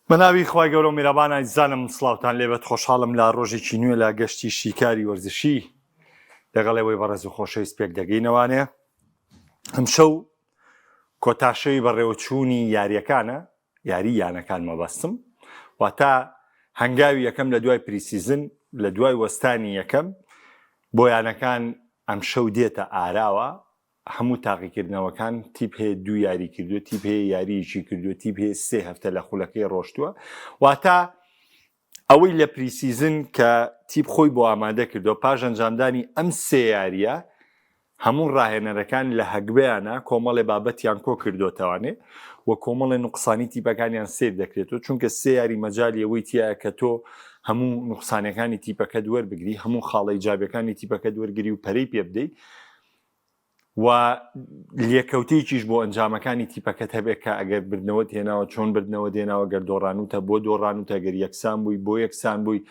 بەناوی خوای گەورە و میرەبان زانم سڵاوتان لێبێت خۆشحاڵم لە ڕۆژێکی نوێ لە گەشتی شیکاری وەرزشی لەگەڵەوەی بەڕێز و خۆشەویست پێک دەگەینەوانێ. ئەمشەو کۆتاشەوی بەڕێوەچوونی یاریەکانە، یاری یانەکان مەبەستم، واتە هەنگاوی یەکەم لە دوای پریسیزن، لە دوای وەستانی یەکەم بۆ یانەکان ئەمشەو دێتە ئاراوە. هەموو تاقیکردنەوەکان تیپ هەیە 2 یاری کردووە، تیپ هەیە یارییەکی کردووە، تیپ هەیە 3 هەفتە لە خولەکەی ڕۆشتووە. واتە ئەوەی لە پریسیزن کە تیپ خۆی بۆ ئامادە کردووە پاش ئەنجامدانی ئەم 3 یاریە هەموو ڕاهێنەرەکان لە هەگبەیانە کۆمەڵێ بابەتیان کۆ کردوتەوانێ و کۆمەڵێ نوقسانی تیپەکانیان سیر دەکرێتەوە، چونکە 3 یاری مەجالی ئەوەی تایە کە تۆ هەموو نوقسانەکانی تیپەکە دووەربگری، هەموو خاڵە ئیجابیەکانی تیپەکە دووەرگری و پەرەی پێ بدەیت و لێکەوتێکیش بۆ ئەنجامەکانی تیپەکەت هەبێت کە ئەگەر بردنەوەت هێناوە چۆن بردنەوە دێناوە، گەر دۆڕانوتە بۆ دۆڕانوتە، گەر یەکسان بووی بۆ یەکسان بووی.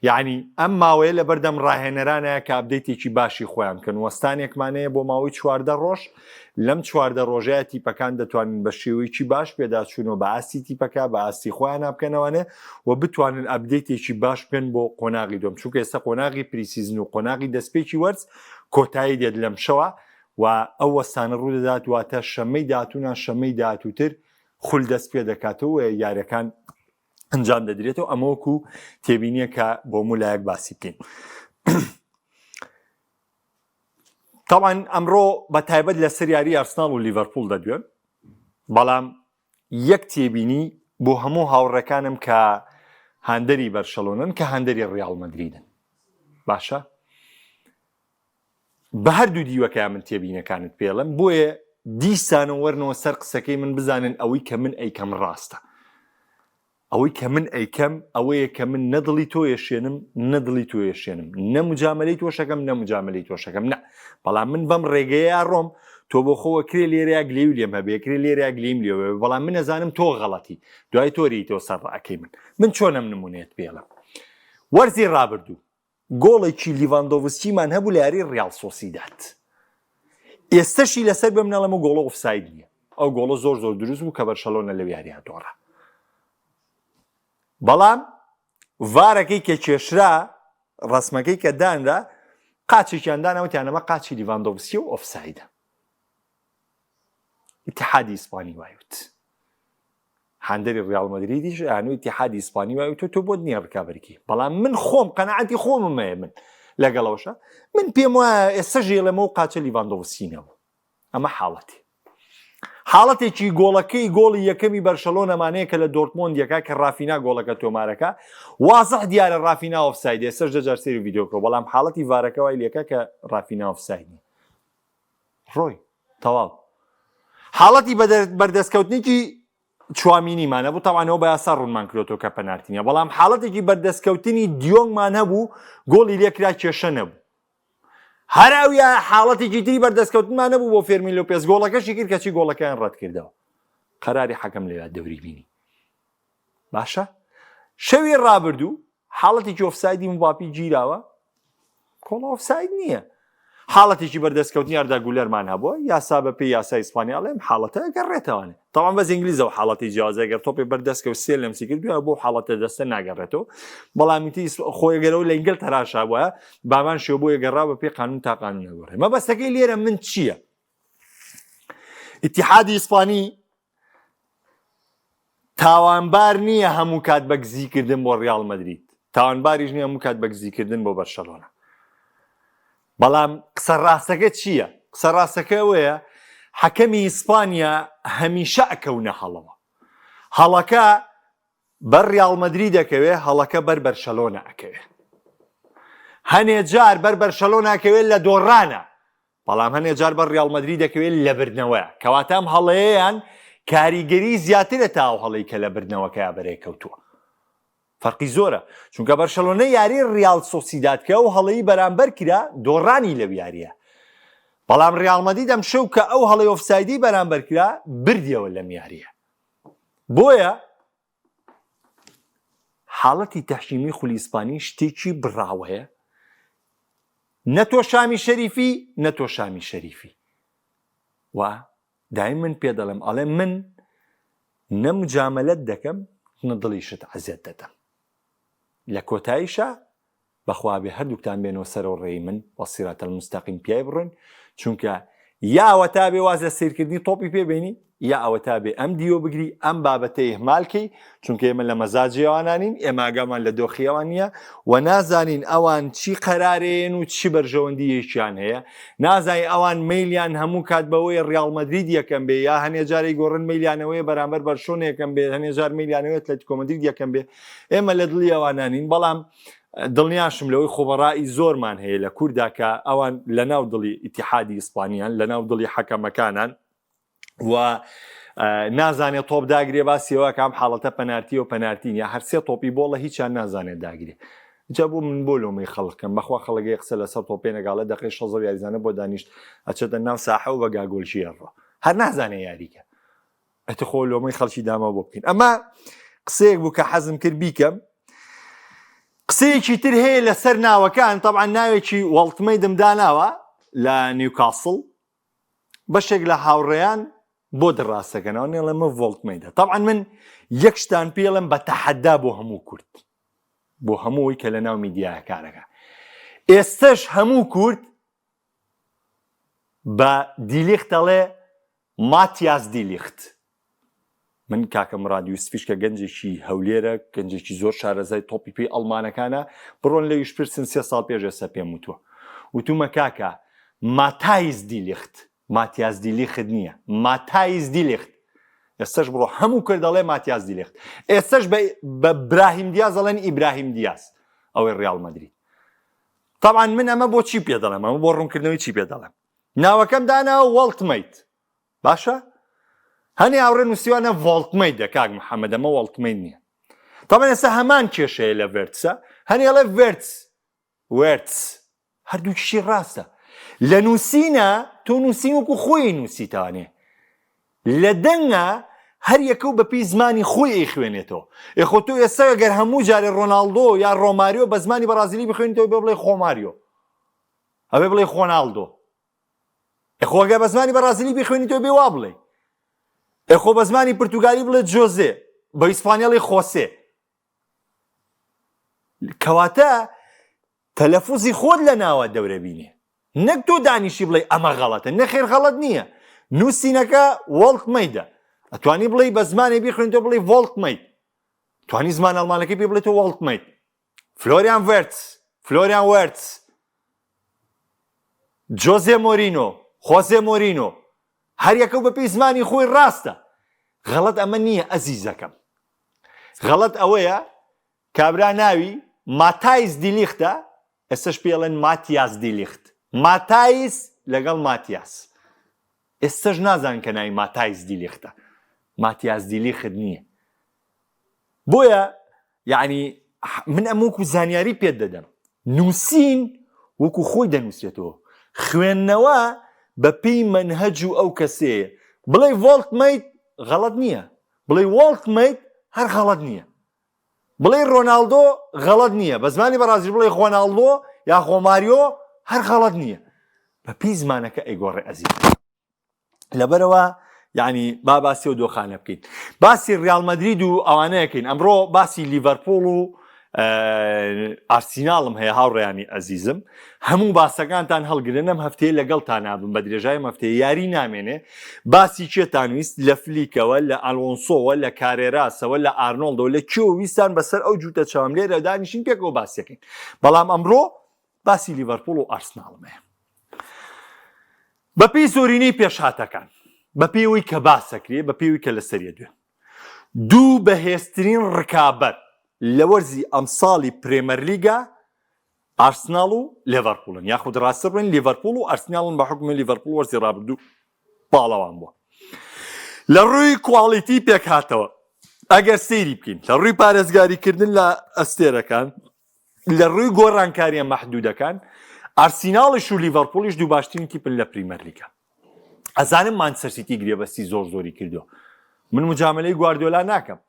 یعنی ئەم ماوەیە لە بەردەم ڕاهێنەرانەیە کە ئابدەیتێکی باشی خۆیان کەن. وەستانێکمانەیە بۆ ماوەی 14 ڕۆژ. لەم 14 ڕۆژەیە تیپەکان دەتوانن بە شێوەیەکی باش پێداچوونەوە بە ئاستی تیپەکە، بە ئاستی خۆیان بکەنەوەنێ و بتوانن ئابدەیتێکی باش بکەن بۆ قۆناغی دۆم، چونکە ئێستا قۆناغی پریسیزن و قۆناغی دەستپێکی وەرز کۆتایی دێت لەم شەوە و ئەو وەستانە ڕوو دەدات، واتە شەمەی داهاتوونا شەمەی داهاتووتر خول دەست پێ دەکاتەوە و یاریەکان ئەنجام دەدرێتەوە. ئەمە وەکو تێبینیە کە بۆ مولایەک باسی بکەین. تاوان ئەمڕۆ بە تایبەت لەسەر یاری ئارسیناڵ و لیڤەرپووڵ دەدوێن، بەڵام یەک تێبینی بۆ هەموو هاوڕێکانم کە هاندەری بەرشەلۆنن کە هاندەری ڕیاڵ مەدریدن. باشە؟ بە هەردوو دیوەکە من تێبینەکانت پێڵم، بۆیە دیسانەوە وەرنەوە سەر قسەکەی من بزانن ئەوەی کە من ئەیکەم ڕاستە. ئەوەی کە من ئەیکەم ئەوەیە کە من نەدڵی تۆ یێشێنم، نەدڵی تۆ یێشێنم، نەمجامەلەی تۆشەکەم، نەمجامەلەی تۆشەکەم، نە. بەڵام من بەم ڕێگەیە ڕۆم، تۆ بۆ خۆوە کرێ لێرەیە گلێی لێم هەبێ، کرێ لێرەیە گلیم لێوێ، بەڵام من ئەزانم تۆ غەڵەتی، دوای تۆریتەوە سەر ڕاکەی من چۆنم نمونێت پێڵم. وەرزی ڕابردوو گۆڵێکی لیڤاندۆڤسکیمان هەبوو لە یاری ڕیاڵ سۆسیداد. ئێستەشی لەسەر بە منەڵەمە گۆڵە ئۆفساید نییە. ئەو گۆڵە زۆر دروست بوو کە بەرشەلۆنە لەو یاریە دۆڕا. بەڵام ڤارەکەی کە کێشرا، ڕسمەکەی کە دانرا، قاچێکیان دانەوەتیان ئەمە قاچی لیڤاندۆڤسکی و ئۆفسایدە. ئیتیحادی ئیسپانی وایوت. هاندەری ڕیاڵ مەدریدیش یانووی ئیتیحادی ئیسپانی وایوت تۆ بۆت نییە ڕکابەرکی. بەڵام من خۆم قەنەعەتی خۆممەیە من لەگەڵەوەشە. من پێم وایە ئێستا ژێڵەمە و قاچە لیڤاندۆڤسکی نەبوو. ئەمە حاڵەتی. حاڵەتێکی گۆڵەکەی گۆڵی یەکەمی بەرشەلۆنەمانەیە کە لە دۆرتمۆند یەکا کە ڕافینا گۆڵەکە تۆمارەکە، وازەح دیارە ڕافینا ئۆفساید. ئێستاش دەجار سەیری ڤیدیۆکەوە، بەڵام حاڵەتی ڤارەکە وای لێکە کە ڕافینا ئۆفساید نییە. ڕۆی تەواو. حاڵەتی بەردەستکەوتنێکی چوامینیمان هەبوو، تاوانەوە بە یاسا ڕوونمان کردۆتەوە کە پەنارتینە، بەڵام حاڵەتێکی بەردەستکەوتنی دیۆنگمان هەبوو، گۆڵی لێکرا کێشە نەبوو. هەراویە حاڵەتێکی تری بەردەستکەوتنمان نەبوو بۆ فێرمی لۆپێز، گۆڵەکەشی کرد کەچی گۆڵەکەیان ڕەت کردەوە. قەراری حەکەم لەوێ دەوری بینی. باشە؟ شەوی ڕابردوو حاڵەتێکی ئۆفسایدی مباپی گیراوە، کۆڵە ئۆفساید نییە. حاڵەتێکی بەردەستکەوتنی ئەردا گولەرمان هەبووە، یاسا بەپێی یاسای ئیسپانیاڵێم حاڵەتە گەڕێتەوانێ. تەواو بەس ئینگلیزەوە حاڵەتی جیازە، گەر تۆپی بەردەستکەوت سێ لەمسی کردووە بۆ حاڵەتە دەستە ناگەڕێتەوە. بەڵامیتی خۆیگەرەوە لە ئینگل تەراشا بووە، بامان شێ بۆ گەڕا بەپێی قانون تا قانون نەگەڕێ. مەبەستەکەی لێرە من چییە؟ ئیتیحادی ئیسپانی تاوانبار نییە هەموو کات بە گزیکردن بۆ ڕیاڵ مەدرید، تاوانباریش نییە هەموو کات بە گزیکردن بۆ بەرشەلۆنە. بەڵام قسە ڕاستەکە چییە؟ قسە ڕاستەکە ئەوەیە حەکەمی ئیسپانیا هەمیشە ئەکەونە هەڵەوە. هەڵەکە بەر ڕیاڵ مەدرید دەکەوێ، هەڵەکە بەر بەرشەلۆنە ئەکەوێ. هەنێ جار بەر بەرشەلۆنە ئەکەوێت لە دۆڕانە، بەڵام هەنێ جار بەر ڕیاڵ مەدرید دەکەوێت لە بردنەوەیە. کەواتە ئەم هەڵەیەیان کاریگەری زیاترە تا ئەو هەڵەی کە لە بردنەوەکەیە بەرێکەوتووە. فەرقی زۆرە، چونکە بەرشەلۆنە یاری ڕیاڵ سۆسیداد کە ئەو هەڵەیی بەرامبەر کرا دۆڕانی لەو یاریە. بەڵام ڕیاڵ مەدرید ئەم شەو کە ئەو هەڵەی ئۆفسایدی بەرامبەر کرا بردیەوە لەم یاریە. بۆیە حاڵەتی تەحکیمی خولی ئیسپانی شتێکی بڕاوەیە، نە تۆ شامی شەریفی نە تۆ شامی شەریفی. و دایم من پێ دەڵێم، ئەڵێ من نەمجامەلەت دەکەم دڵیشت عەزیەت دەدەم. لە کۆتاییشە بەخوابێ هەردووکتان بێنەوە سەرەوە ڕێی من بە سیراتەل مستەقیم پیای بڕۆین، چونکە یا ئەوە تا بێ واز لە سیرکردنی تۆپی پێبێنی، یا ئەوە تا بێ ئەم دیۆ بگری ئەم بابەتە ئێهمالکەی، چونکە ئێمە لە مەزاجی ئەوانین، ئێمە ئاگامان لە دۆخیەوان نییە و نازانین ئەوان چی قەرارێن و چی بەرژەوەندیەکیان هەیە، نازانین ئەوان مەیلیان هەموو کات بەوەی ڕیاڵ مەدرید یەکەم بێ، یا هەنێ جارێک گۆڕن مەیلیانەوەی بەرامبەر بەرشۆن یەکەم بێ، هەنێ جار مەیلیانەوەی ئەتلێتیکۆ مەدرید یەکەم بێ. ئێمە لە دڵی ئەوانانین، بەڵام دڵنیاشم لەوەی خۆبەڕایی زۆرمان هەیە لە کووردا کە ئەوان لە ناو دڵی ئیتیحادی ئیسپانیان، لە ناو دڵی حەکەمەکانان و نازانێت تۆپ داگرێ باسیەوە کام حاڵەتە پەنارتی و پەنارتین یا هەرسێ تۆپی بۆڵە هیچیان نازانێت داگرێ. جا بۆ من بۆ لۆمەی خەڵکم بەخوا خەڵگەی قسە لەسەر تۆپێ نەگاڵە دەقی 16 یاریزانە بۆ دانیشت ئەچێتە ناو ساحە و بە گاگۆلژی ئەڕۆ هەر نازانێ یاریکە ئەتە خۆ لۆمەی خەڵکی داما بۆ بکەین. ئەمە قسەیەک بوو کە حەزم کرد بیکەم. قسەیەکی تر هەیە لەسەر ناوەکان، طبعا ناوێکی وەڵتمەی دمداناوە لە نیوکاسڵ، بەشێک لە هاوڕێیان بۆ دڕاستەکەنەوە نێڵە مە ڤۆڵتمەیدا. طبعا من یەک شتان پێڵم بە تەحەدا بۆ هەموو کورد، بۆ هەمووی کە لە ناو میدیایە کارەکە. ئێستش هەموو کورد بە دیلیخت دەڵێ ماتیاس دیلیخت. من کاکەم ڕادیۆسفیش کە گەنجێکی هەولێرە، گەنجێکی زۆر شارەزای تۆپی پێی ئەڵمانەکانە، بڕۆن لەویش پرسن 3 ساڵ پێش ئێستا پێم وتووە، وتومە کاکە ماتایز دیلیخت، ماتیاس دیلیخت نییە، ماتایز دیلیخت. ئێستش بڕۆ هەموو کرد دەڵێ ماتیاس دیلیخت. ئێستش بە براهیم دیاز دەڵێن ئیبراهیم دیاز، ئەوەی ڕیاڵ مەدرید. طبعا من ئەمە بۆ چی پێ دەڵێم، ئەمە بۆ ڕوونکردنەوەی چی پێ دەڵێم. ناوەکەم داناوە وەڵتمەیت، باشە؟ هەنێ هاوڕێ نووسیوانە ڤۆڵتمەیدە کاک محەممەد، ئەمە وەڵتمەید نییە. طبعا ئێستا هەمان کێشەیە لە ڤێرتسە، هەنێڵێ ڤێرتس، هەردووکیشی ڕاستە. لە نووسینە تۆ نووسین وەکو خۆی نووسیتانێ، لە دەنگە هەر یەکەو بەپێی زمانی خۆی ئەیخوێنێتەوە. ئێخۆ تۆ ئێستا ئەگەر هەموو جارێ ڕۆناڵدۆ یا ڕۆماریۆ بە زمانی بەرازیلی بخوێنیتەوە بێ بڵێ خۆماریۆ، ئەوێ بڵێ خۆناڵدۆ. ئێخۆ ئەگەر بە زمانی بەرازیلی بخوێنیتەوە بێ وا بڵێ. ئێخۆ بە زمانی پرتوگالی بڵێت جۆزێ، بە ئیسپانیاڵی خۆسێ. کەواتە تەلەفوزی خۆت لە ناوە دەورە بینێ، نەک تۆ دانیشی بڵێ ئەمە غەڵەتە. نەخێر غەڵەت نییە، نووسینەکە وەڵتمەیدە. ئەتوانی بڵێ بە زمانێ بیخوێنیتەوە بڵێ ڤۆڵتمەید، توانی زمان ئەڵمانەکەی پێ بڵێتەوە وەڵتمەید. فلۆریان وێرتس، جۆزێ مۆرینۆ، خۆزێ مۆرینۆ، هەر یەکەو بەپێی زمانی خۆی ڕاستە. غەڵەت ئەمە نییە ئەزیزەکەم. غەڵەت ئەوەیە کابرا ناوی ماتایز دیلیختە، ئێستش پێڵێن ماتیاس دیلیخت. ماتایز لەگەڵ ماتیاس. ئێستش نازان کە ناوی ماتایز دیلیختە، ماتیاس دیلیخت نییە. بۆیە یعنی من ئەم وەکو زانیاری پێت دەدەم، نووسین وەکو خۆی دەنووسێتەوە، خوێندنەوە بەپێی مەنهەج و ئەو کەسەیە. بڵێ ڤۆڵتمەید غەڵەت نییە، بڵێ وەڵتمەید هەر غەڵەت نییە، بڵێ ڕۆناڵدۆ غەڵەت نییە، بە زمانی بەڕازی بڵێ خۆناڵدۆ یا خۆماریۆ هەر غەڵەت نییە. بەپێی زمانەکە ئەیگۆڕێ ئەزیز. لەبەرەوە یعنی باسی و دۆخانە بکەین، باسی ڕیاڵ مەدرید و ئەوانەیەکەین. ئەمڕۆ باسی لیڤەرپووڵ و ئارسیناڵم هەیە هاوڕێیانی ئەزیزم، هەموو باسەکانتان هەڵگرن. ئەم هەفتەیە لەگەڵتان نابم، بە درێژای هەفتەیە یاری نامێنێ. باسی چێتان ویست لە فلیکەوە، لە ئالۆنسۆوە، لە کارێراسەوە، لە ئارنۆڵدەوە، لە کێوە ویستان بەسەر ئەو جووتە چاوم لێرە دانیشین پێکەوە باسیەکەین. بەڵام ئەمڕۆ باسی لیڤەرپووڵ و ئارسیناڵم هەیە بەپێی زۆرینەی پێشهاتەکان، بەپێی کە باسەکرێ، بەپێی کە لەسەریە دوێن. دوو بەهێزترین ڕکابەت لە وەرزی ئەمساڵی پرێمەر لیگا ئارسیناڵ و لیڤەرپوولن، یاخود ڕاستە بڵێن لیڤەرپووڵ و ئارسیناڵن بە حکمی لیڤەرپووڵ وەرزی ڕابردوو باڵەوان بووە. لە ڕووی کواڵیتی پێک هاتەوە ئەگەر سەیری بکەین، لە ڕووی پارێزگاریکردن لە ئەستێرەکان، لە ڕووی گۆڕانکاریە مەحدودەکان، ئارسیناڵیش و لیڤەرپووڵیش دوو باشترین تیپن لە پریمەر لیگا. ئەزانم مانچستەر سیتی گرێبەستی زۆری کردووە، من مجاملەی گواردیۆلا ناکەم،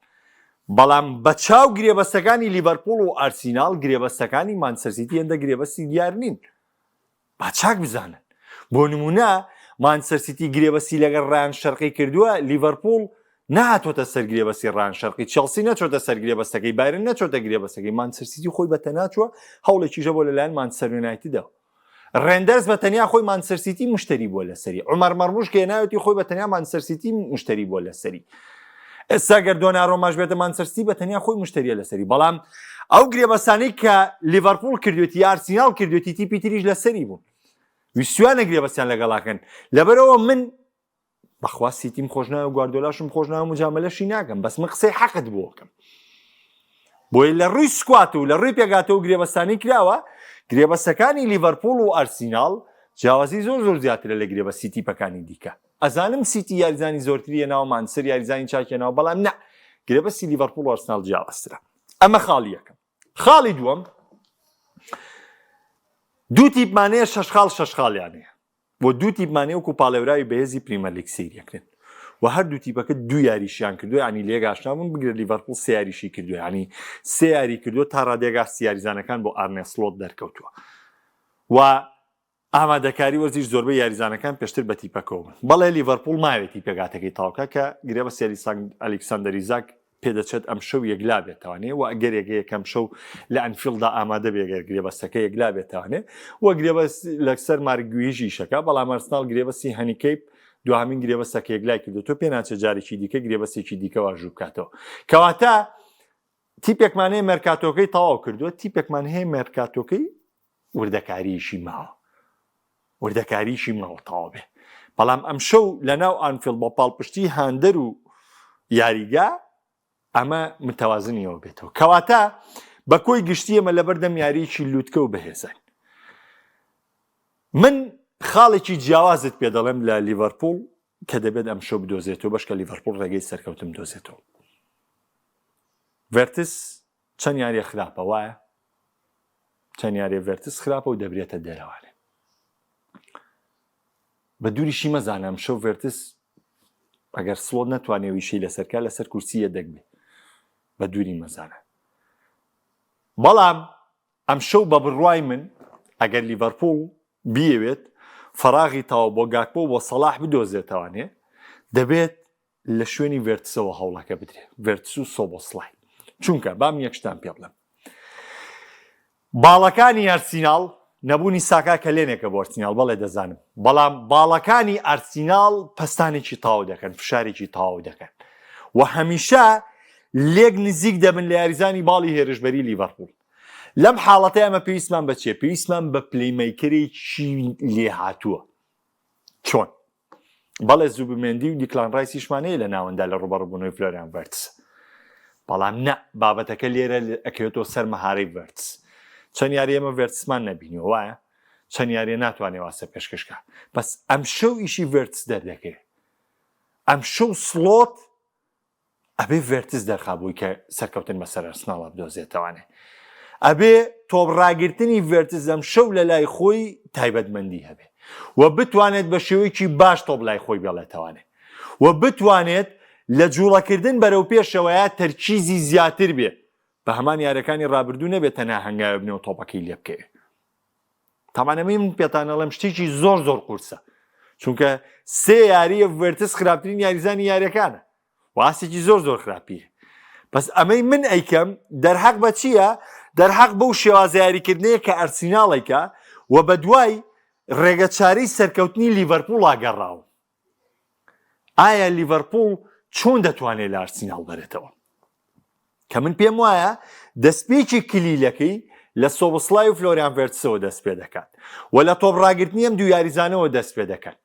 بەڵام بە چاو گرێبەستەکانی لیڤەرپووڵ و ئارسیناڵ گرێبەستەکانی مانچستەر سیتی هێندە گرێبەستی دیار نین. با چاک بزانن. بۆ نمونە مانچستەر سیتی گرێبەستی لەگەڵ ڕایان شەرقی کردووە، لیڤەرپووڵ نهاتۆتە سەر گرێبەستی ڕان شەرقی چێلسی نەچۆتە سەر گرێبەستەکەی بایرن نەچۆتە گرێبەستەکەی مانچستەر سیتی خۆی بەتەناچووە هەوڵێکیشە بۆ لەلایەن مانچستەر یونایتیدەوە ڕێندەرز بەتەنیا خۆی مانچستەر سیتی مشتری بووە لەسەری عومەر مەرموش کە هێناوێتی خۆی بەتەنیا مانچستەر سیتی مشتری بووە لەسەری ئێستا گەر دۆناڕۆماش بێتە مانچستەر سیتی بەتەنیا خۆی مشتریە لەسەری بەڵام ئەو گرێبەستانەی کە لیڤەرپووڵ کردوێتی ئارسیناڵ کردوێتی تیپی تریش لەسەری بوون ویستوانە گرێبەستیان لەگەڵاکەن لەبەرەوە من بەخوا سیتیم خۆش ناوە گواردیۆلاشم خۆش ناوە مجاملەشی ناکەم بەس من قسەی حەقت بۆکەم بۆی لە ڕووی سکوات و لە ڕووی پێگاتەوە گرێبەستانی کراوە گرێبەستەکانی لیڤەرپووڵ و ئارسیناڵ جیاوازی زۆر زیاترە لە گرێبەستی تیپەکانی دیکە ئەزانم سیتی یاریزانی زۆرتری هێناوە مانچستەر یاریزانی چاکێناوە بەڵام نا گرێبەستی لیڤەرپووڵ و ئارسیناڵ جیاوازترە ئەمە خاڵی یەکەم خاڵی دووەم دوو تیپمانەیە شەش خاڵیانەیە بۆ دوو تیپمانەیە وەکو پاڵێوراوی بەهێزی پریمەر لیگ سەیریەکرێن و هەردوو تیپەکە دوو یاریشیان کردووە ینی لێگاشنابوون بگرێت لیڤەرپووڵ سێ یاریشی کردووە ینی سێ یاری کردووە تا ڕادێگاستی یاریزانەکان بۆ ئارنێ سڵۆت دەرکەوتووە و ئامادەکاری وەرزش زۆربەی یاریزانەکان پێشتر بە تیپەکەوە بن بەڵێ لیڤەرپووڵ ماوێتی پێگاتەکەی تاوکە کە گرێبەستی ئەلێکساندەر ئیزاک پێدەچێت ئەم شەو یەکلا بێتوانێ و ئەگەر یەکەم شەو لە ئەنفیلدا ئامادە بێگەر گرێبەستەکە یەکلا بێتوانێ و گرێبەست لەسەر مارگوێژی شەکە بەڵام ئارسناڵ گرێبەستی هەنیکەیپ دوهامین گرێبەستەکە یەکلای کردو تۆ پێ ناچێت جارێکی دیکە گرێبەستێکی دیکە واژوو بکاتەوە کەواتە تیپێکمانەیە مەرکاتۆکەی تەواو کردووە تیپێکمان هەیە مەرکاتۆکەی وردەکاریشی ماوە تەواو بێ بەڵام ئەم شەو لەناو ئانفیڵد بە پاڵپشتی هاندەر و یاریگا ئەمە متەوازنیەوە بێتەوە کەواتە بە کۆی گشتی ئەمە لەبەردەم یاریکی لووتکە و بەهێزان من خاڵێکی جیاوازت پێ دەڵێم لە لیڤەرپووڵ کە دەبێت ئەم شەو بدۆزێتەوە بەشکە لیڤەرپووڵ ڕێگەی سەرکەوتم دۆزێتەوە ڤێرتس چەند یاریە خراپە وایە چەند یاریە ڤێرتس خراپە و دەبرێتە دەرەوانێ بە دووریشی مەزانم شەو ڤێرتس ئەگەر سڵۆت نەتوانێ ویشەی لەسەرکە لەسەر کورسیە دەگبێ بە دووری مەزانە بەڵام ئەم شەو بە بڕوای من ئەگەر لیڤەرپووڵ بیەوێت فەراغی تاوە بۆ گاکپۆ بۆ سەلاح بدۆزێتەوانێ دەبێت لە شوێنی ڤێرتسەوە هەوڵەکە بدرێت ڤێرتس و سۆبۆسڵای چونکە بام یەکشتان پێ بڵێم باڵەکانی ئارسیناڵ نەبوونی ساکا کە لێنێکە بۆ ئارسیناڵ بەڵێ دەزانم بەڵام باڵەکانی ئارسیناڵ پەستانێکی تاو دەکەن فشارێکی تاو دەکەن و هەمیشە لێک نزیک دەبن لە یاریزانی باڵی هێرشبەری لیڤەرپووڵ لەم حاڵەتە ئەمە پێویستمان بەچێ پێویستمان بە پلەیمەیکەرێکی لێ هاتووە چۆن بەڵێ زوبمێندی و دیکلان ڕایسیشمانەیە لە ناوەندا لە ڕووبەڕووبوونەوەی فلۆریان ڤێرتس بەڵام نە بابەتەکە لێرە ئەکەوێتەوە سەر مەهارەی ڤێرتس چەند یاری ئێمە ڤێرتسمان نەبینیەوە وایە چەند یاریە ناتوانێت واسە پێشکەشکە بەس ئەم شەو ئیشی ڤێرتس دەردەکەوێت ئەم شەو سڵۆت ئەبێ ڤێرتس دەرخابووی کە سەرکەوتن بەسەر ئارسناڵ بدۆزێتەوانێ ئەبێ تۆپڕاگرتنی ڤێرتس ئەم شەو لە لای خۆی تایبەتمەندی هەبێ و بتوانێت بە شێوەیەکی باش تۆپ لای خۆی بێڵێتەوانێ و بتوانێت لە جوڵەکردن بەرەو پێشەوەیە تەرکیزی زیاتر بێ بە هەمان یاریەکانی ڕابردوو نەبێت تەنها هەنگاوە بنەوە تۆپەکەی لێ بکەوێت تامانەمەی من پێتانەڵێم شتێکی زۆر قورسە چونکە سێ یاریە ڤێرتس خراپترین یاریزانی یاریەکانە واسێکی زۆر خراپیە بەس ئەمەی من ئەیکەم دەرحەق بە چییە دەرحەق بەو شێوازە یاریکردنەیە کە ئەرسیناڵێکە و بە دوای ڕێگەچارەی سەرکەوتنی لیڤەرپووڵ ئاگەڕاوە ئایا لیڤەرپووڵ چۆن دەتوانێت لە ئارسیناڵ بەرێتەوە کە من پێم وایە دەستپێکی کلیلەکەی لە سۆبۆسڵای و فلۆریان ڤێرتسەوە دەست پێ دەکات و لە تۆپڕاگرتنی ئەم دوو یاریزانەوە دەست پێ دەکەن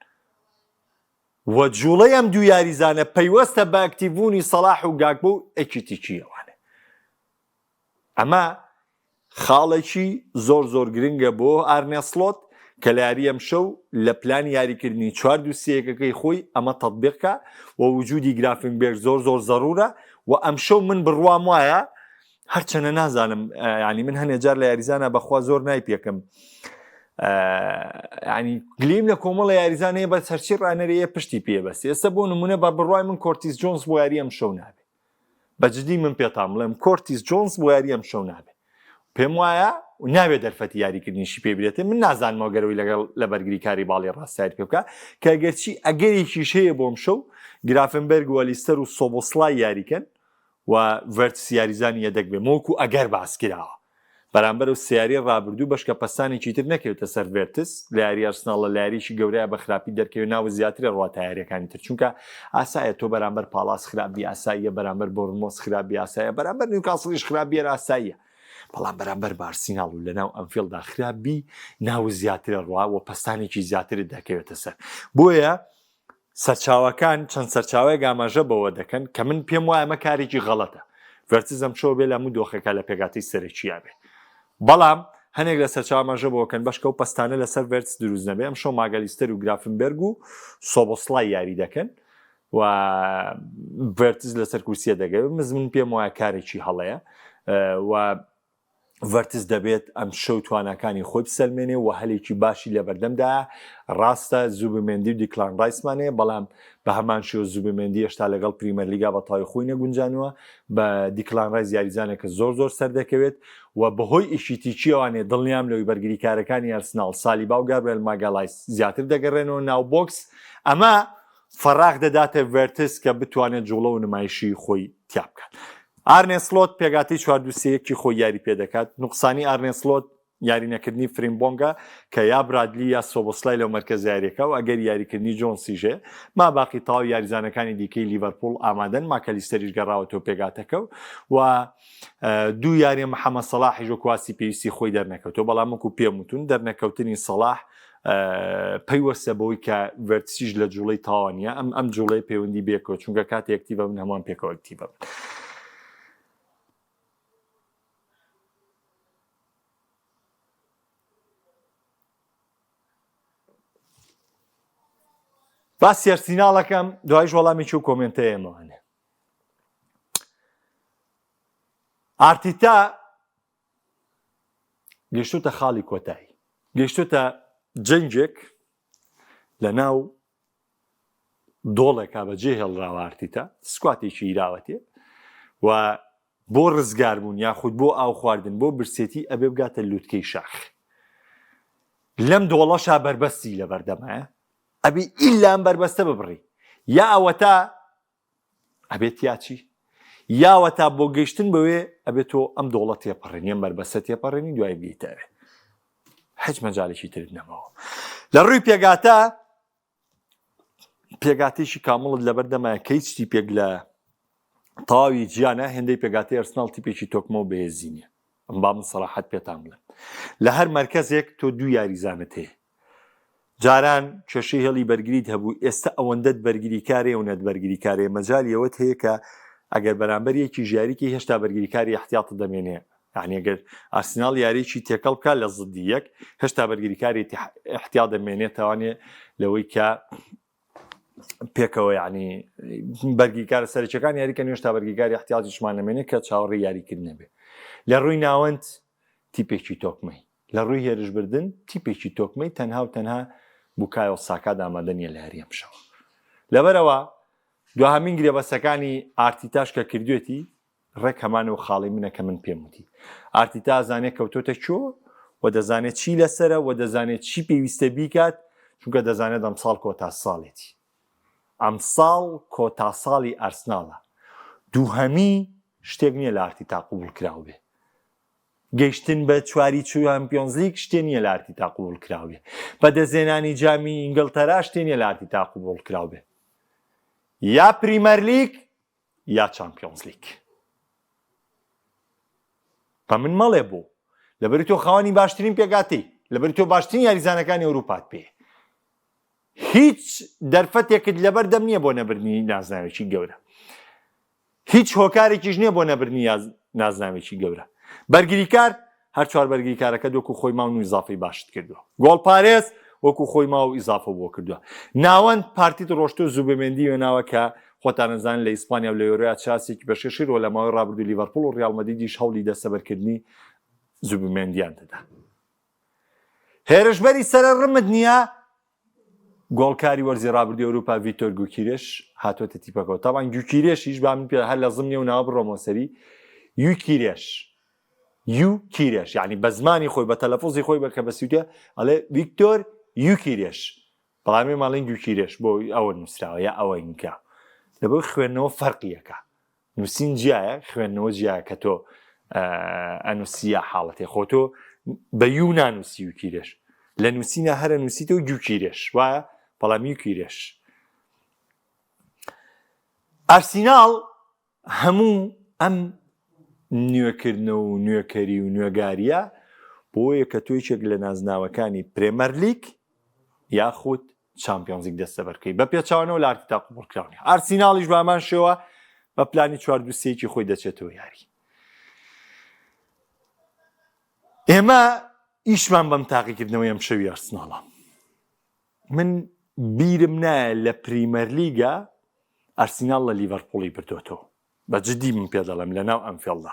و جوڵەی ئەم دوو یاریزانە پەیوەستە بە ئەکتیڤبوونی سەلاح و گاکبۆ و ئەکیتیچیەوانە ئەمە خاڵێکی زۆر گرنگە بۆ ئارنێ سڵۆت کە لە یاری ئەم شەو لە پلانی یاریکردنی 4-2-3-1ەکەی خۆی ئەمە تەطبیقکە و وجودی گرافینبێک زۆر زەڕورە و ئەم شەو من بڕوام وایە هەرچەنە نازانم ینی من هەنێ جار لە یاریزانە بەخوا زۆر نایپێکم ینی گلیم لە کۆمەڵە یاریزانەیە بە سەرچی ڕانەرەیە پشتی پێبەستی ئێستا بۆ نمونە بە بڕوای من کۆرتیس جۆنس بۆ یاری ئەم شەو نابێ بەجددی من پێتان بڵێم کۆرتیس جۆنس بۆ یاری ئەم شەو نابێ پێم وایە ناوێت دەرفەتی یاریکردنیشی پێ برێتێ من نازانمەوەگەرەوەی لەگەڵ لە بەرگریکاری باڵی ڕاستایت پێ بکە کە گەرچی ئەگەرێکیش هەیە بۆم شەو گرافنبەرگ و لیستەر و سۆبۆسڵای یاریکەن و ڤەرتس یاریزانی یەدەک بێ مۆکو ئەگەر باسکراوە بەرامبەر و سیاری ڕابردوو بەشکە پەستانێکی تر نەکەوێتە سەر ڤێرتس لە یاری ئەرسناڵ لە یاریشی گەورەیە بە خراپی دەرکەوێت ناوە زیاترە ڕواتە یاریەکانی تر چونکە ئاسایە تۆ بەرامبەر پاڵاس خراپبی ئاساییە بەرامبەر بۆرمۆس خراپبی ئاسایە بەرامبەر نیوکاسڵیش خراپبیە ئاساییە بەڵام بەرامبەر بە ئارسیناڵ و لەناو ئەنفیڵدا خراپبی ناو زیاترە ڕوا و پەستانێکی زیاترت دەکەوێتە سەر بۆیە سەرچاوەکان چەند سەرچاوەیەک ئاماژە بەوە دەکەن کە من پێم وایە ئەمە کارێکی غەڵەتە ڤەرتس ئەم شەو بێ لە هەموو دۆخەکە لە پێگاتەی سەرەکییا بێ بەڵام هەنێک لە سەرچاو ئاماژە بۆکەن بەشکە و پەستانە لەسەر ڤەرتس دروست نەبێ ئەم شەو ماگەلیستەر و گرافنبەرگ و سۆبۆسڵای یاری دەکەن و ڤەرتس لەسەر کورسیە دەگەوێت من پێم وایە کارێکی هەڵەیە و ڤەرتس دەبێت ئەم شەو توانەکانی خۆی بسەلمێنێ و هەلێکی باشی لە بەردەمدا ڕاستە زوبمێندی و دیکلان ڕایسمانەیە بەڵام بە هەمان شێوە زوبمێندی هێشتا لەگەڵ پریمەرلیگا بە تاوی خۆی نەگونجانوە بە دیکلان ڕایس یاریزانێکە زۆر سەر دەکەوێت و بەهۆی ئیشیتیچیەوانێ دڵنیام لەوەی بەرگریکارەکانی ئەرسناڵ سالی باو گابرێل ماگاڵایس زیاتر دەگەڕێنەوە ناو بۆکس ئەمە فەراغ دەداتە ڤەرتس کە بتوانێت جوڵە و نمایشی خۆی تیا بکات ئارنێ سلۆت پێگاتەی 4-3-1 خۆی یاری پێ دەکات نوقسانی ئارنێ سلۆت یاری نەکردنی فریمبۆنگە کە یا برادلی یا سۆبۆسلای لەو مەرکەز یاریەکە و ئەگەر یاریکردنی جۆنسیژێ ما باقی تاو یاریزانەکانی دیکەی لیڤەرپووڵ ئامادەن ماکەلیستەریش گەڕاوەتەوە پێگاتەکە و دوو یاری محەممەد سەلاحیش و کواسی پێویستی خۆی دەرنەکەوتەوە بەڵام وەکو پێم وتون دەرنەکەوتنی سەلاح پەیوەستە بەوەی کە ڤەرتسیش لە جوڵەی تاوانیە ئەم جوڵەی پەیوەندی بێکەوە چونکە کاتی ئەکتیڤە من هەمان پێکەوە ئەکتیڤە باسی ئەرسیناڵەکەم دوایش وەڵامێکی و کۆمنتەیەمەوانێ ئارتیتا گەیشتوتە خاڵی کۆتایی گەیشتوتە جەنجێک لە ناو دۆڵێکا بەجێ هێڵراوە ئارتیتا سکواتێکی ئیراوەتێ و بۆ ڕزگاربوون یاخود بۆ ئاو خواردن بۆ برسێتی ئەبێ بگاتە لووتکەی شاخ لەم دۆڵەشا بەربەستی لە بەردەمایە ئەبێ ئیلام بەربەستە ببڕی یا ئەوەتا ئەبێت یاچی یاوەتا بۆ گەیشتن بەوێ ئەبێت تۆ ئەم دۆڵە تێپەڕێنی ئەم بەربەستە تێپەڕێنی دوای بگەیتەوێ هیچ مەجالێکی ترت نەماوە لە ڕووی پێگاتێکی کامڵت لەبەردەمایە کەیچی پێک لە تاوی گیانە هێندەی پێگاتی ئەرسناڵ تیپێکی تۆکمە و بەهێزینە ئەم با من سەراحەت پێتان بڵێم لە هەر مەرکەزێک تۆ دوو یاریزانت هەیە جاران کێشەی هێڵی بەرگریت هەبوو ئێستا ئەوەندەت بەرگریکارێ و نەت بەرگریکارێ مەجالی ئەوەت هەیە کە ئەگەر بەرامبەر یەکی ژیاریکی هێشتا بەرگریکاری احتیاط دەمێنێ یعنی ئەگەر ئارسیناڵ یاریکی تێکەڵ بکە لە زدی یەک هێشتا بەرگریکاری احتیاط دەمێنێت تەوانێ لەوەی کە پێکەوە یعنی بەرگریکارە سەرچەکان یاریکە هێشتا بەرگریکاری احتیاطیشمان نەمێنێت کە چاوەڕێی یاریکردنە بێ لە ڕووی ناوەند تیپێکی تۆکمەی لە ڕووی هێرشبردن تیپێکی تۆکمەی تەنها و تەنها بووکایۆ ساکا دامادەنیە لە هەریەم شەوە لەبەرەوە دوهامین گرێبەسەکانی ئارتیتاش کە کردوێتی ڕێک هەمانەوە خاڵی منە کە من پێم وتی ئارتیتا ئەزانێت کەوتۆتە چۆ و دەزانێت چی لەسرە و دەزانێت چی پێویستە بیکات چونکە دەزانێت ئەمساڵ کۆتا ساڵێتی ئەمساڵ کۆتا ساڵی ئەرسناڵە دووهەمی شتێک نییە لە ئارتیتا قبوڵ کراو بێ گەیشتن بە چواری چەمپیۆنز لیگ شتێ نییە لە ئارتیتا قبوڵ کراو بێ بەدەزێنانی جامی ئینگلتەرا شتێ نییە لە ئارتیتا قبوڵ کراو بێ یا پریمەر لیگ یا چەمپیۆنز لیگ بە من مەڵێ بوو لەبەری تۆ خاوەنی باشترین پێگاتی لەبەری تۆ باشترین یاریزانەکانی ئەوروپات پێ هیچ دەرفەتێکت لەبەردەم نییە بۆ نەبردنی نازناوێکی گەورە هیچ هۆکارێکیش نییە بۆ نەبردنی نازناوێکی گەورە بەرگریکار هەر چوار بەرگریکارەکە وەکو خۆی ماون و ئیزافەی باشت کردووە گۆڵپارێز وەکو خۆی ماو و ئیزافە بۆ کردووە ناوەند پارتیت ڕۆشتۆ زوبمێندی وێناوە کە خۆتان نەزانن لە ئیسپانیا و لە یۆرۆیا چاسێکی بە شێشی ڕۆ لە ماوەی ڕابردوو لیڤەرپووڵ و ڕیال مەدریدیش هەوڵی دەستەبەرکردنی زوبمێندیان دەدا هێرشبەری سەرڕمت نییە گۆڵکاری وەرزی ڕابردووی ئەوروپا ڤیکتۆر گوکیرێش هاتوۆتە تیپەکەەوە تاوان گوکیرێشیش با من پێ هەر لە زمنی و ناوە بڕۆمەوە سەری یوکیرێش یوکیرێش یعنی بە زمانی خۆی بە تەلەفۆزی خۆی بە کە بەسیوتە ئەڵێ ویکتۆر یوکیرێش بەڵامی ماڵین یوکیرێش بۆ ئەوە نووسراوە یا ئەوە ئینکا لەبەر خوێندنەوە فەرقیەکە نووسین جیایە خوێندنەوە جیایە کە تۆ ئەنووسیە حاڵەتێ خۆ تۆ بە یو نانووسی یوکیرێش لە نووسینە هەرە نووسیتەوە یوکیرێش وایە بەڵام یوکیرێش ئارسیناڵ هەموو ئەم نوێکردنەوە و نوێکەری و نوێگاریە بۆیە کە تۆیچێک لە نازناوەکانی پرێمەر لیگ یاخود چامپیۆنز لیگ دەستە بەرکەی بە پێچاوانەوە لە ئارتیتا قبوڵکراونی ئارسیناڵیش بامان شێوە بە پلانی 4-2-3 خۆی دەچێتەوە یاری ئێمە ئیشمان بەم تاقیکردنەوەی ئەم شەوی ئارسیناڵە من بیرم نایە لە پریمەر لیگە ئارسیناڵ لە لیڤەرپووڵی بردوێتەوە بە جدی من پێ دەڵێم لەناو ئەنفیڵدا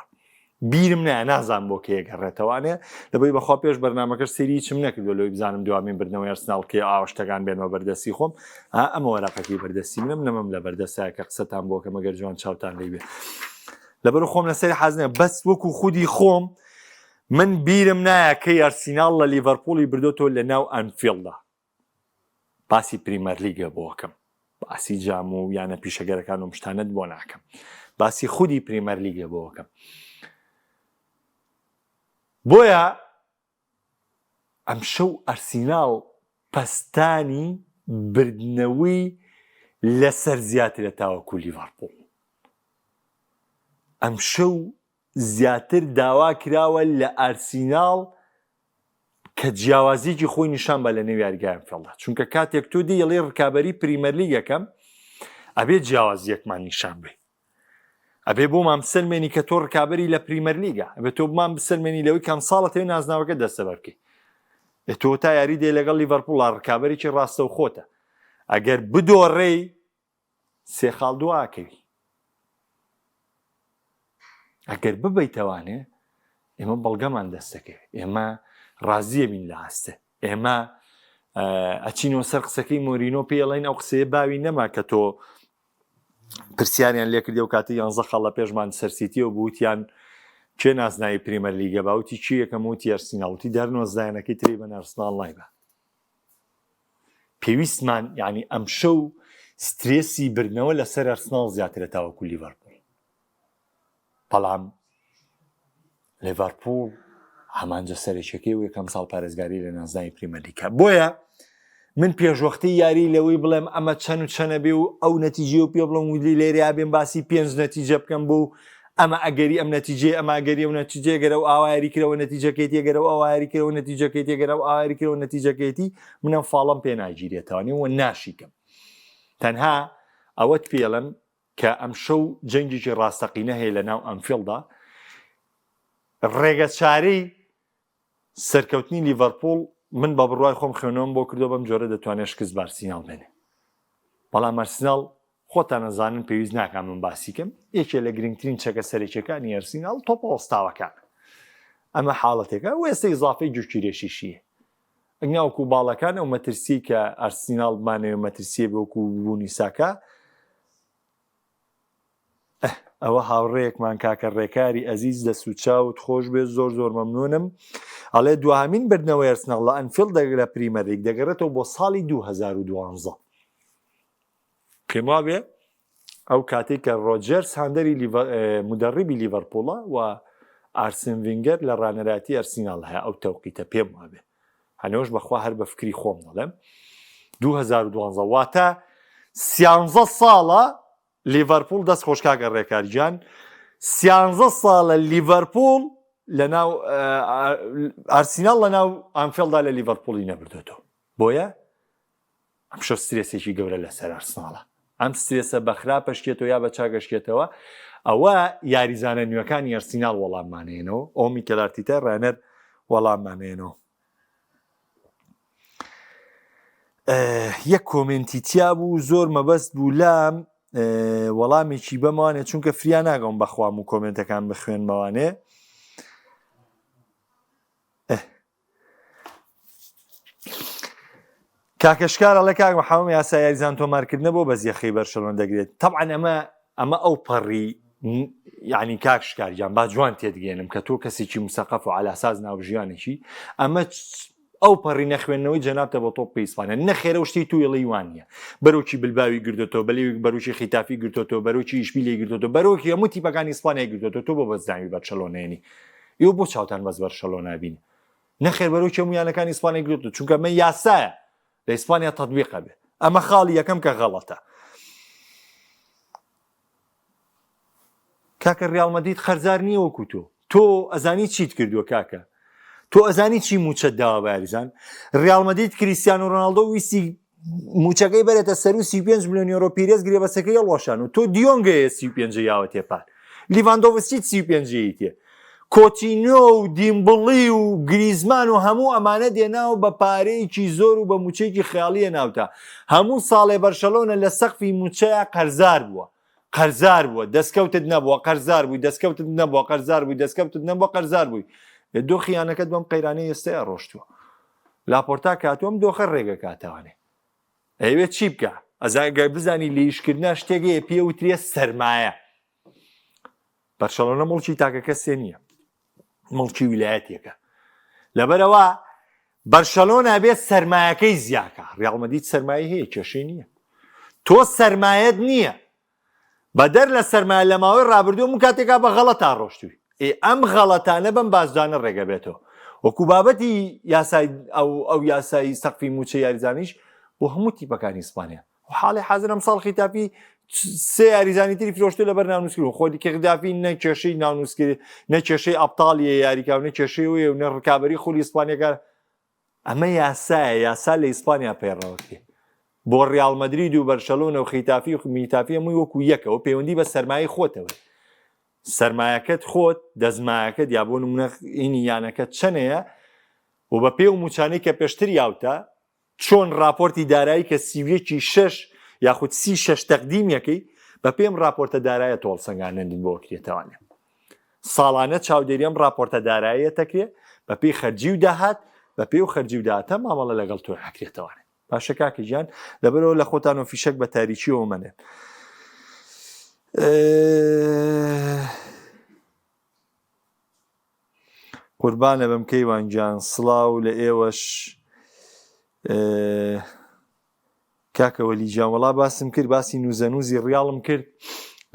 بیرم نایە نازانم بۆ کە یەگەڕێتەوانێ لەبەی بەخوا پێش بەرنامەکەش سێری چم نەکردو لەوەی بزانم دوامین بردنەوەی ئارسیناڵ کێ ئاوەشتەکان بێنەوە بەردەستی خۆم ئەمە وەرەقەکەی بەردەستی منم نەمەم لە بەردەسایە کە قسەتان بۆ کە مەگەر جوان چاوتان لێ بێ لەبەر خۆم لەسەری حەزنێ بەس وەکو خودی خۆم من بیرم نایە کەی ئارسیناڵ لە لیڤەرپووڵی بردوێتەوە لەناو ئەنفیڵدا باسی پریمەر لیگە بۆکەم باسی جام و یانە پیشەگەرەکان و مشتانت بۆ ناکەم باسی خودی پریمەر لیگە بۆکەم بۆیە ئەم شەو ئارسیناڵ پەستانی بردنەوەی لەسەر زیاترە تاوەکو لیڤەرپووڵ ئەم شەو زیاتر داوا کراوە لە ئارسیناڵ کە جیاوازیکی خۆی نیشان بە لە نێو یاریگای ئەنفیڵدا چونکە کاتێک تۆ دی ئەڵێ ڕکابەری پریمەر لیگەکەم ئەبێ جیاوازیەکمان نیشان بێ ئەبێ بۆمان بسلمێنی کە تۆ ڕکابەری لە پریمەر لیگە ئەبێ تۆ بمان بسلمێنی لەوەی کام ساڵە تەوێ نازناوەکە دەستە بەرکەی تۆ تا یاری دێ لەگەڵ لیڤەرپووڵ ڕکابەرێکی ڕاستە و خۆتە ئەگەر بدۆڕێی سێ خاڵ دواکەوی ئەگەر ببەیتەوانێ ئێمە بەڵگەمان دەستەکەوێت ئێمە ڕازیە بین لە هەستە ئێمە ئەچینەوە سەر قسەکەی مۆرینۆ پێڵین ئەو قسەیە باوی نەما کە تۆ پرسیاریان لێ کردی و کاتی 11 خاڵ لە پێشمان سەرسیتیەوە بوتیان کێ نازناوی پریمەر لیگە باوتی چی یەکەم وتی ئارسیناڵ دەرنۆزدایەنەکەی تریبە ئارسیناڵ نایبە پێویستمان یعنی ئەم شەو سترێسی بردنەوە لەسەر ئارسیناڵ زیاترە تاوەکو لیڤەرپووڵ بەڵام لیڤەرپووڵ هەمانجە سەرێکەکەی و یەکەم ساڵ پارێزگاری لە نازناوی پریمەر لیگە بۆیە من پێشوەختی یاری لەوەی بڵێم ئەمە چەند و چەنە بێ و ئەو نەتیجێ و پێ بڵم ولی لێریا بێن باسی 5 نەتیجە بکەم بۆ ئەمە ئەگەری ئەم نەتیجێ ئەمە ئەگەری و نەتیجێ گەرە و ئاوایری کرەوە نەتیجەکەیتی گەرە و ئاوایری کرەوە نەتیجەکەیتی گەرە و ئاوایری کرەوە نەتیجەکەیتی منم فاڵم پێ ناگیرێتەوە و ناشیکەم تەنها ئەوەت پێڵم کە ئەم شەو جەنگێکی ڕاستەقینە هەیە لە ناو ئەنفیڵدا ڕێگە چارەی سەرکەوتنی لیڤەرپووڵ من بە بڕوای خۆم خوێنەوەم بۆ کردو بەم جۆرە دەتوانێت شکست بە ئارسیناڵ بێنێ بەڵام ئارسیناڵ خۆتان نەزانن پێویست ناکەم من باسیکەم یەکێ لە گرنگترین چەکە سەرێکیەکانی ئارسیناڵ تۆپە ئۆستاوەکان ئەمە حاڵەتێکە و ئێستا ئیزافەی جوکیرێشیشیە ئەنگاوکو باڵەکان ئەو مەترسی کە ئارسیناڵ بمانەوێ مەترسیە بۆکو بوونی ساکە ئەوە هاوڕێیەکمان کاکە ڕێکاری ئەزیز دەست و چاوت خۆش بێت زۆر زۆر مەمنونم ئەڵێ دوهامین بردنەوەی ئارسیناڵ لە ئەنفیڵد لە پریمەر لیگ دەگەڕێتەوە بۆ ساڵی 2012 پێم وابێ ئەو کاتێک کە ڕۆجەرس هاندەری مدەڕیبی لیڤەرپووڵە و ئارسن ڤینگەر لە ڕانەراتی ئارسیناڵ هەیە ئەو تەوقیتە پێم وابێ هەنێوەش بەخوا هەر بە فکری خۆم دەڵێم 2012 واتە 13 ساڵە لیڤەرپووڵ دەست خۆشکاکە ڕێکارجیان 13 ساڵە لیڤەرپووڵ لەناو ئارسیناڵ لەناو ئەنفیڵدا لە لیڤەرپووڵی نەبردوێتەوە بۆیە ئەم شەو سترێسێکی گەورە لەسەر ئارسیناڵە ئەم سترێسە بەخرا پەشکێتەوە یا بە چاگەشکێتەوە ئەوە یاریزانە نوێەکانی ئارسیناڵ وەڵاممانێنەوە ئەو میکێل ئارتیتا ڕانەر وەڵاممانێنەوە یەک کۆمنتی تیا بوو زۆر مەبەست بوو لام وەڵامێکی بەمانێت چونکە فریا ناگەم بەخوام و کۆمنتەکان بخوێنمەوانێ کاکەشکارە لە کاک محەمەد یاسا یاریزان تۆمارکردنە بۆ بەزیەخەی بەرشەلۆن دەگرێت طبعا ئەمە ئەو پەڕی یعنی کاک شکاریجان با جوان تێدگەێنم کە تۆ کەسێکی مسەقەف و علاساز ناوژیانێکی ئەمە ئەو پەڕی نەخوێندنەوەی جەنابتە بۆ تۆپی ئیسپانیا نەخێرە و شتی توێڵی وانە بەرەوکی بلباوی گرتوتەوە بەلێ بەرەوکی خیتافی گرتوتەوە بەرەوکی ئیشبیلی گرتوتەوە بەرەوکی هەموو تیپەکانی ئیسپانیای گرتوتەوە تۆ بۆ بەزدامی بەرشەلۆنێنی ئێوە بۆ چاوتان بەس بەرشەلۆ نابین نەخێر بەرەوکی هەموو یانەکانی ئیسپانیای گرتوتەوە چونکە ئەمە یاسایە لە ئیسپانیا تەطبیقە بێ ئەمە خاڵی یەکەم کە غەڵەتە کاکە ڕیاڵ مەدرید خەرزار نییە وەکو تۆ ئەزانی چیت کردووە کاکە تۆ ئەزانی چی موچەت داوە باریزان ڕیاڵ مەدرید کریستیانۆ ڕۆناڵدۆ ویستی موچەکەی بەرێتە سەر و 35 میلیۆن یۆرۆ پیرێز گرێبەسەکەی هەڵوەشان و تۆ دیۆنگەیە 35 یاوە تێپات لیڤاندۆڤسکی 35 تێ کۆتینۆ و دیمبڵی و گریزمان و هەموو ئەمانە دێناو بە پارەیەکی زۆر و بە موچەیەکی خەیاڵیە ناوتا هەموو ساڵێ بەرشەلۆنە لە سەقفی موچەیە قەرزار بووە دەستکەوتت نەبووە قەرزار بووی دەستکەوتت نەبووە قەرزار بووی دەستکەوتت نەبووە قەرزار بووی دۆ خیانەکەت بەم قەیرانەی ئێستایا ڕۆشتووە لاپۆرتا کاتووەم دۆخە ڕێگە کاتەوانێ ئەوێت چی بکە ئەزانگای بزانی لێیشکردنا شتێکەیە پێ وترێ سەرمایە بەرشەلۆنە مڵکی تاکە کەسێ نییە مڵکی ویلایەتێکە لەبەرەوە بەرشەلۆنە بێت سەرمایەکەی زیاکە ڕیاڵ مەدرید سەرمایە هەیە کێشەی نییە تۆ سەرمایەت نییە بەدەر لە سەرمایە لە ماوەی ڕابردووە و کاتێکا بە غەڵەتا ڕۆشتووی ئەم غەڵەتانە بەم بازدانە ڕێگە بێتەوە وەکو بابەتی یاسای ئەو یاسایی سەقفی موچە یاریزانیش بۆ هەموو تیپەکانی ئیسپانیا و حاڵی حەزرم ساڵ خیتاپی سێ یاریزانی تری فرۆشتو لەبەر ناونووسکردن خۆی کێغدافی نە کێشەی ناونووسکرد نە کێشەی ئەبتاڵیە یاریکا و نە کێشەی وێ و نە ڕکابەری خولی ئیسپانیاکە ئەمە یاسایە یاسا لە ئیسپانیا پێڕەوەکێ بۆ ڕیاڵ مەدرید و بەرشەلۆنە و خیتافی و میتافی هەمووی وەکو یەکەوە پەیوەندی بە سەرمایەی خۆتەوە سەرمایەکەت خۆت دەزمایەکەت یا بۆ نمونە ئینی یانەکەت چەنەیە و بە پێ و موچانەی کە پێشتر یاوتە چۆن راپۆرتی دارایی کە سیویەکی 6 یاخود 36 تەقدیمیەکەی بە پێم راپۆرتە دارایە تۆڵسەنگانەندین بۆ کرێتەوانێ ساڵانە چاودێریەم راپۆرتە داراییە تەکرێ بە پێی خەرجی و داهات بە پێی و خەرجی و داهاتە مامەڵە لەگەڵ تۆ حکرێتەوانێ باشە کاکی گیان لەبەرەوە لە خۆتان و فیشەک بە تاریکیەوە منێ قوربانە بەم کەیوانگیان سڵاو لە ئێوەش کاکە وەلیجان وەڵا باسم کرد باسی نوزەنوزی ڕیاڵم کرد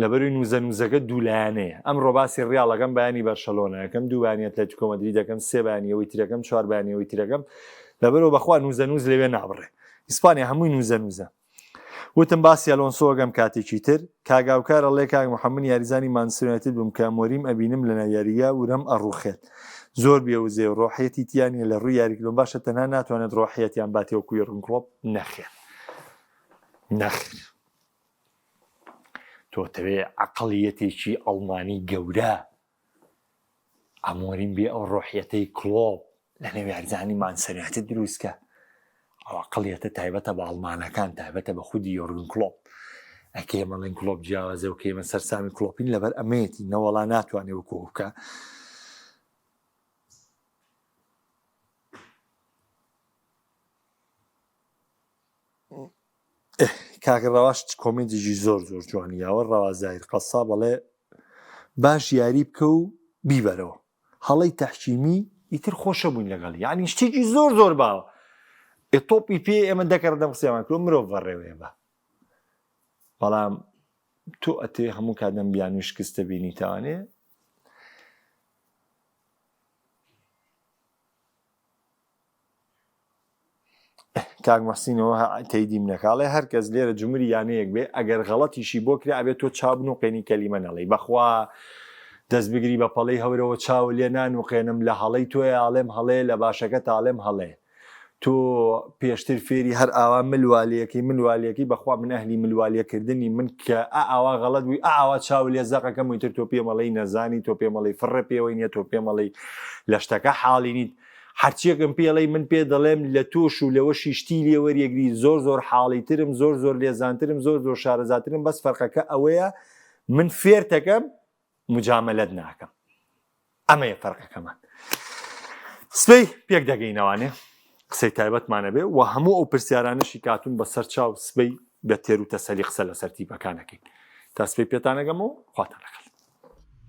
لەبەروی نوزەنوزەکە دوولایانەیە ئەمڕۆ باسی ڕیاڵەکەم بەیانی بەرشەلۆنە یەکەم دوو بەیانی ئەتلێتیکۆ مەدرید دەکەم سێ بەیانیەوەی ترەکەم چوار بەیانیەوەی ترەکەم لەبەرەوە بەخوا نوزەنوز لەوێ نابڕێ ئیسپانیا هەمووی نوزەنوزە وتم باسی ئەلۆنسۆگەم کاتێکی تر کاگاوکار ئەڵێ کاک محەممەد یاریزانی مانسیونایتد بووم کە مۆریم ئەبینم لە ناویاریە ورەم ئەڕوخێت زۆر بێوزێ و ڕۆحیەتی تیانە لە ڕووی یاریکردن باشە تەنها ناتوانێت ڕۆحیەتیان باتێوەکوی ڕنکڵۆپ نەخێر تۆتەوێ عەقڵیەتێکی ئەڵمانی گەورە ئەمۆریم بێ ئەو ڕۆحیەتەی کڵۆپ لە نێو یاریزانی مانسیونایتد دروستکە ئەو عەقڵیەتە تایبەتە بە ئەڵمانەکان تایبەتە بە خودی یۆرگن کڵۆپ ئەکێ مەڵێن کڵۆپ جیاوازە و کێمە سەرسامی کڵۆپین لەبەر ئەمەیەتی نەوەڵا ناتوانێ وەکو بکە کاکە ڕەواش کۆمنتێکی زۆر جوانیاوە ڕەوازایر قەسا بەڵێ باش یاری بکە و بیبەرەوە هەڵەی تەحکیمی ئیتر خۆشە بووین لەگەڵی یعنی شتێکی زۆر باوە تۆپی پێ ئێمە دەکەردەم قسەیان کرد مرۆڤ بەڕێوەیە بە بەڵام تۆ ئەتێ هەموو کاتەم بیانوی شکستە بینیتەوانێ کاک مەحسینەوە تەیدیم نەکاڵێ هەر کەس لێرە جمهوری یانەیەک بێ ئەگەر غەڵەتیشی بۆ کرێ ئەبێت تۆ چابن و قێنی کەلیمە نەڵێ بەخوا دەست بگری بە پەڵەی هەورەوە چاو لێ نان و قێنم لە هەڵەی تۆی ئاڵێم هەڵێ لە باشەکە تاڵێم هەڵێ تۆ پێشتر فێری هەر ئاوا ملوالیەکەی بەخوا من ئەهلی ملوالیەکردنی من کە ئاوا غەڵەت بووی ئاوا چاو لێ زەقەکەم ویتر تۆ پێمەڵەی نەزانی تۆ پێمەڵەی فڕە پێوەی نییە تۆ پێمەڵەی لە شتەکە حاڵی نیت هەرچیەکەم پێڵەی من پێ دەڵێم لە تۆش و لەوەشی شتی لێوەریەگری زۆر حاڵیترم زۆر لێزانترم زۆر شارەزاترم بەس فەرقەکە ئەوەیە من فێرتەکەم مجاملەت ناکەم ئەمەیە فەرقەکەمان سبەی پێک دەگەینەوانێ قسەی تایبەتمانە بێ و هەموو ئەو پرسیارانەشی کاتون بەسەر چاو سبەی بە تێر و تەسەلی قسە لەسەر تیپەکانەکەین تا سبەی پێتانەگەمەوە خواتان لەگەڵ